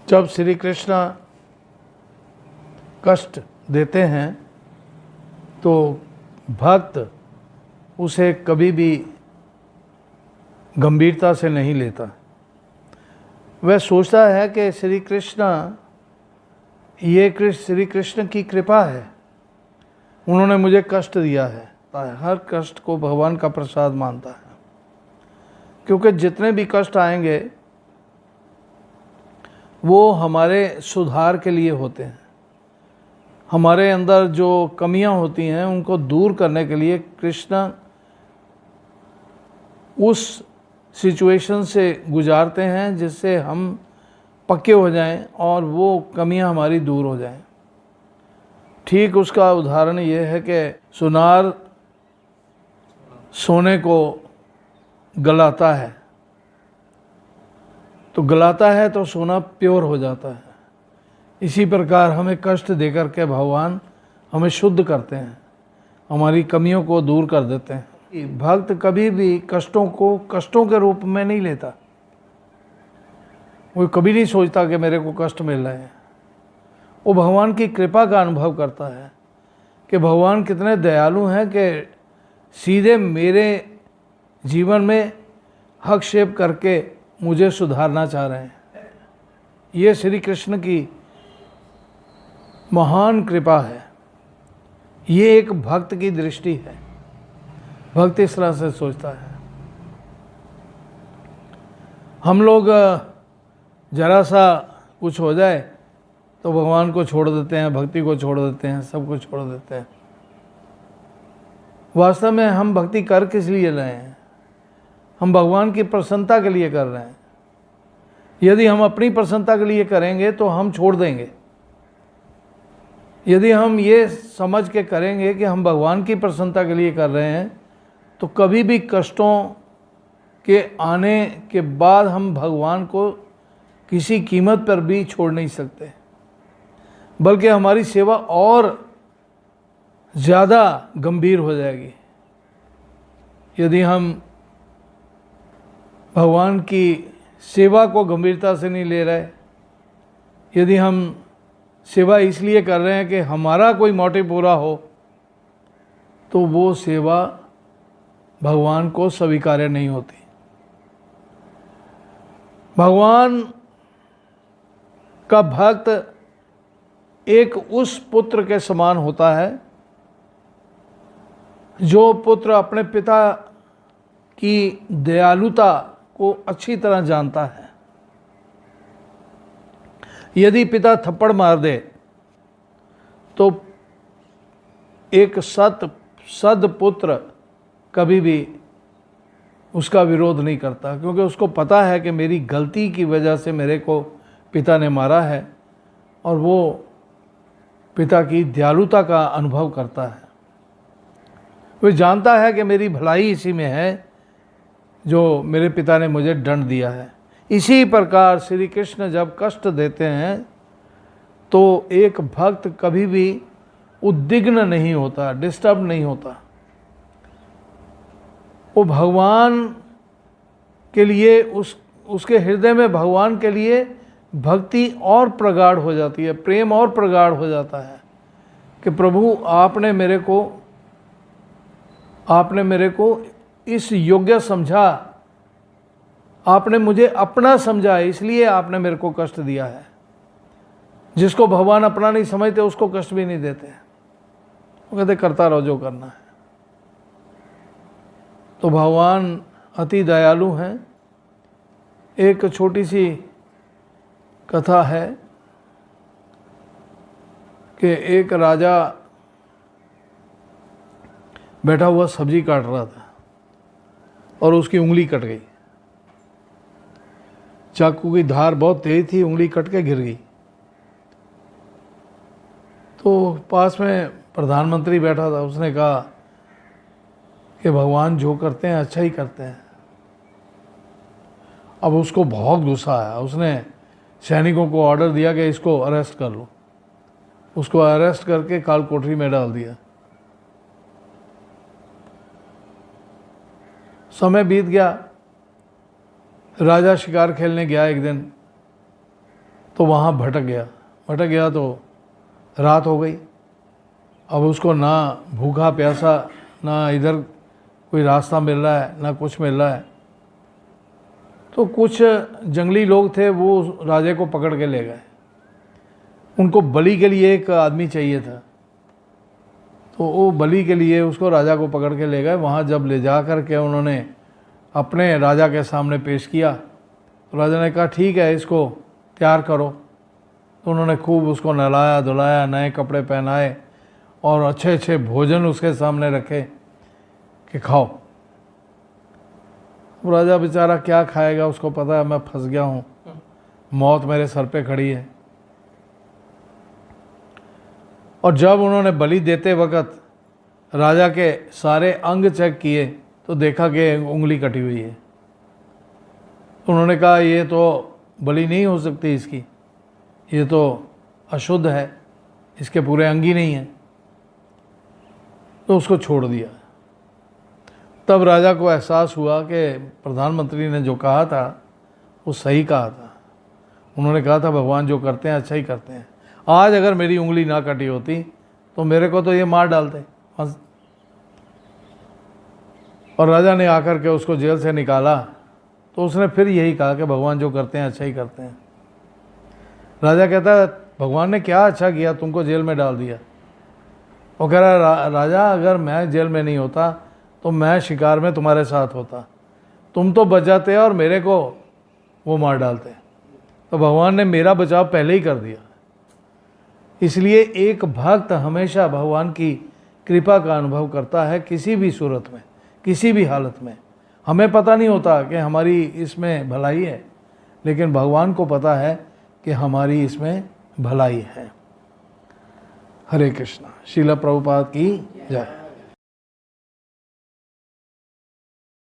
जब श्री कृष्ण कष्ट देते हैं तो भक्त उसे कभी भी गंभीरता से नहीं लेता। वह सोचता है कि श्री कृष्ण की कृपा है, उन्होंने मुझे कष्ट दिया है। हर कष्ट को भगवान का प्रसाद मानता है, क्योंकि जितने भी कष्ट आएंगे वो हमारे सुधार के लिए होते हैं। हमारे अंदर जो कमियां होती हैं उनको दूर करने के लिए कृष्ण उस सिचुएशन से गुजारते हैं जिससे हम पक्के हो जाएं और वो कमियां हमारी दूर हो जाएं। ठीक उसका उदाहरण ये है कि सुनार सोने को गलाता है, तो गलाता है तो सोना प्योर हो जाता है। इसी प्रकार हमें कष्ट देकर के भगवान हमें शुद्ध करते हैं, हमारी कमियों को दूर कर देते हैं। भक्त कभी भी कष्टों को कष्टों के रूप में नहीं लेता। वो कभी नहीं सोचता कि मेरे को कष्ट मिल रहे हैं। वो भगवान की कृपा का अनुभव करता है कि भगवान कितने दयालु हैं कि सीधे मेरे जीवन में हस्तक्षेप करके मुझे सुधारना चाह रहे हैं। ये श्री कृष्ण की महान कृपा है। ये एक भक्त की दृष्टि है। भक्त इस तरह से सोचता है। हम लोग जरा सा कुछ हो जाए तो भगवान को छोड़ देते हैं, भक्ति को छोड़ देते हैं, सब कुछ छोड़ देते हैं। वास्तव में हम भक्ति कर किस लिए रहे हैं? हम भगवान की प्रसन्नता के लिए कर रहे हैं। यदि हम अपनी प्रसन्नता के लिए करेंगे तो हम छोड़ देंगे। यदि हम ये समझ के करेंगे कि हम भगवान की प्रसन्नता के लिए कर रहे हैं तो कभी भी कष्टों के आने के बाद हम भगवान को किसी कीमत पर भी छोड़ नहीं सकते, बल्कि हमारी सेवा और ज़्यादा गंभीर हो जाएगी। यदि हम भगवान की सेवा को गंभीरता से नहीं ले रहे, यदि हम सेवा इसलिए कर रहे हैं कि हमारा कोई मोटिव पूरा हो, तो वो सेवा भगवान को स्वीकार्य नहीं होती। भगवान का भक्त एक उस पुत्र के समान होता है जो पुत्र अपने पिता की दयालुता को अच्छी तरह जानता है। यदि पिता थप्पड़ मार दे तो एक सदपुत्र कभी भी उसका विरोध नहीं करता, क्योंकि उसको पता है कि मेरी गलती की वजह से मेरे को पिता ने मारा है, और वो पिता की दयालुता का अनुभव करता है। वो जानता है कि मेरी भलाई इसी में है जो मेरे पिता ने मुझे दंड दिया है। इसी प्रकार श्री कृष्ण जब कष्ट देते हैं तो एक भक्त कभी भी उद्विग्न नहीं होता, डिस्टर्ब नहीं होता। वो भगवान के लिए उसके हृदय में भगवान के लिए भक्ति और प्रगाढ़ हो जाती है, प्रेम और प्रगाढ़ हो जाता है कि प्रभु आपने मेरे को इस योग्य समझा, आपने मुझे अपना समझा, इसलिए आपने मेरे को कष्ट दिया है। जिसको भगवान अपना नहीं समझते उसको कष्ट भी नहीं देते। वो कहते करता रहो जो करना है। तो भगवान अति दयालु हैं। एक छोटी सी कथा है कि एक राजा बैठा हुआ सब्जी काट रहा था और उसकी उंगली कट गई। चाकू की धार बहुत तेज थी, उंगली कट के गिर गई। तो पास में प्रधानमंत्री बैठा था, उसने कहा कि भगवान जो करते हैं अच्छा ही करते हैं। अब उसको बहुत गुस्सा आया। उसने सैनिकों को ऑर्डर दिया कि इसको अरेस्ट कर लो। उसको अरेस्ट करके काल कोठरी में डाल दिया। समय बीत गया। राजा शिकार खेलने गया एक दिन, तो वहाँ भटक गया तो रात हो गई। अब उसको ना भूखा प्यासा, ना इधर कोई रास्ता मिल रहा है, ना कुछ मिल रहा है। तो कुछ जंगली लोग थे, वो राजे को पकड़ के ले गए। उनको बलि के लिए एक आदमी चाहिए था, तो वो बलि के लिए उसको राजा को पकड़ के ले गए। वहाँ जब ले जा कर के उन्होंने अपने राजा के सामने पेश किया, तो राजा ने कहा ठीक है, इसको तैयार करो। तो उन्होंने खूब उसको नहलाया धुलाया, नए कपड़े पहनाए और अच्छे अच्छे भोजन उसके सामने रखे कि खाओ। वो राजा बेचारा क्या खाएगा, उसको पता है मैं फंस गया हूँ, मौत मेरे सर पे खड़ी है। और जब उन्होंने बलि देते वक्त राजा के सारे अंग चेक किए तो देखा कि उंगली कटी हुई है। उन्होंने कहा ये तो बलि नहीं हो सकती इसकी, ये तो अशुद्ध है, इसके पूरे अंग ही नहीं हैं। तो उसको छोड़ दिया। तब राजा को एहसास हुआ कि प्रधानमंत्री ने जो कहा था वो सही कहा था। उन्होंने कहा था भगवान जो करते हैं अच्छा ही करते हैं। आज अगर मेरी उंगली ना कटी होती तो मेरे को तो ये मार डालते। और राजा ने आकर के उसको जेल से निकाला तो उसने फिर यही कहा कि भगवान जो करते हैं अच्छा ही करते हैं। राजा कहता है भगवान ने क्या अच्छा किया, तुमको जेल में डाल दिया। वो कह रहा राजा अगर मैं जेल में नहीं होता तो मैं शिकार में तुम्हारे साथ होता, तुम तो बच जाते और मेरे को वो मार डालते। तो भगवान ने मेरा बचाव पहले ही कर दिया। इसलिए एक भक्त हमेशा भगवान की कृपा का अनुभव करता है, किसी भी सूरत में, किसी भी हालत में। हमें पता नहीं होता कि हमारी इसमें भलाई है, लेकिन भगवान को पता है कि हमारी इसमें भलाई है। हरे कृष्णा। श्रील प्रभुपाद की जय।